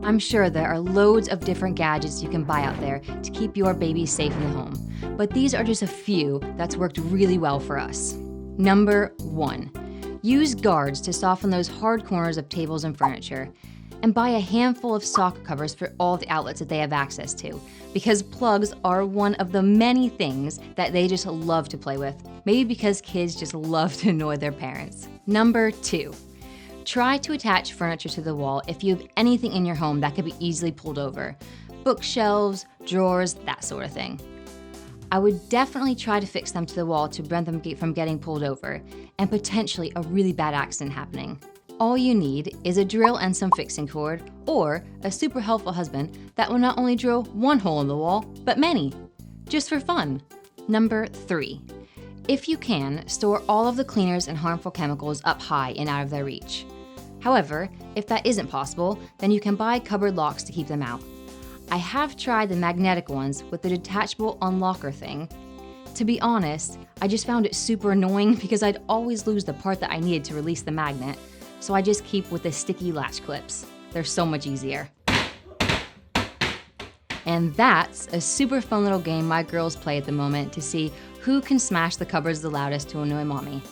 I'm sure there are loads of different gadgets you can buy out there to keep your baby safe in the home, but these are just a few that's worked really well for us. Number 1, use guards to soften those hard corners of tables and furniture, and buy a handful of socket covers for all the outlets that they have access to, because plugs are one of the many things that they just love to play with, maybe because kids just love to annoy their parents. Number 2, try to attach furniture to the wall if you have anything in your home that could be easily pulled over. Bookshelves, drawers, that sort of thing. I would definitely try to fix them to the wall to prevent them from getting pulled over, and potentially a really bad accident happening. All you need is a drill and some fixing cord, or a super helpful husband that will not only drill one hole in the wall, but many, just for fun. Number 3, if you can, store all of the cleaners and harmful chemicals up high and out of their reach. However, if that isn't possible, then you can buy cupboard locks to keep them out. I have tried the magnetic ones with the detachable unlocker thing. To be honest, I just found it super annoying because I'd always lose the part that I needed to release the magnet, so I just keep with the sticky latch clips. They're so much easier. And that's a super fun little game my girls play at the moment to see who can smash the cupboards the loudest to annoy mommy.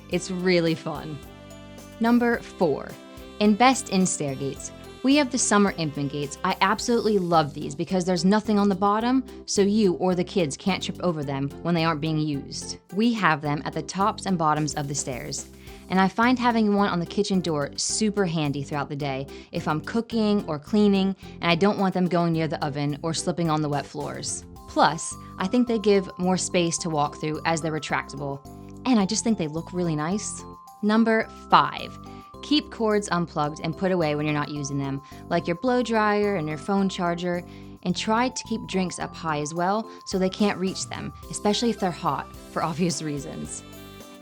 It's really fun. Number 4, invest in stair gates. We have the summer infant gates. I absolutely love these because there's nothing on the bottom, so you or the kids can't trip over them when they aren't being used. We have them at the tops and bottoms of the stairs. And I find having one on the kitchen door super handy throughout the day if I'm cooking or cleaning and I don't want them going near the oven or slipping on the wet floors. Plus, I think they give more space to walk through as they're retractable, and I just think they look really nice. Number 5, keep cords unplugged and put away when you're not using them, like your blow dryer and your phone charger, and try to keep drinks up high as well so they can't reach them, especially if they're hot, for obvious reasons.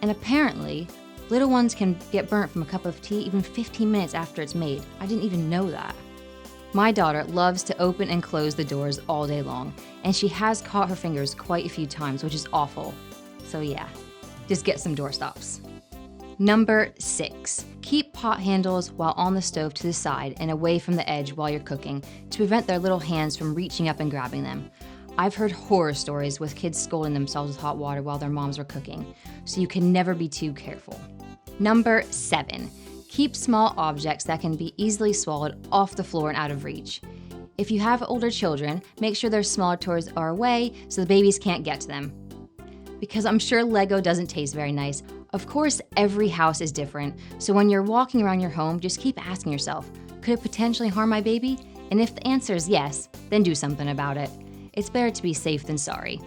And apparently, little ones can get burnt from a cup of tea even 15 minutes after it's made. I didn't even know that. My daughter loves to open and close the doors all day long, and she has caught her fingers quite a few times, which is awful. So yeah, just get some doorstops. Number 6, keep pot handles while on the stove to the side and away from the edge while you're cooking to prevent their little hands from reaching up and grabbing them. I've heard horror stories with kids scalding themselves with hot water while their moms were cooking, so you can never be too careful. Number 7, keep small objects that can be easily swallowed off the floor and out of reach. If you have older children, make sure their smaller toys are away so the babies can't get to them. Because I'm sure Lego doesn't taste very nice. Of course, every house is different, so when you're walking around your home, just keep asking yourself, could it potentially harm my baby? And if the answer is yes, then do something about it. It's better to be safe than sorry.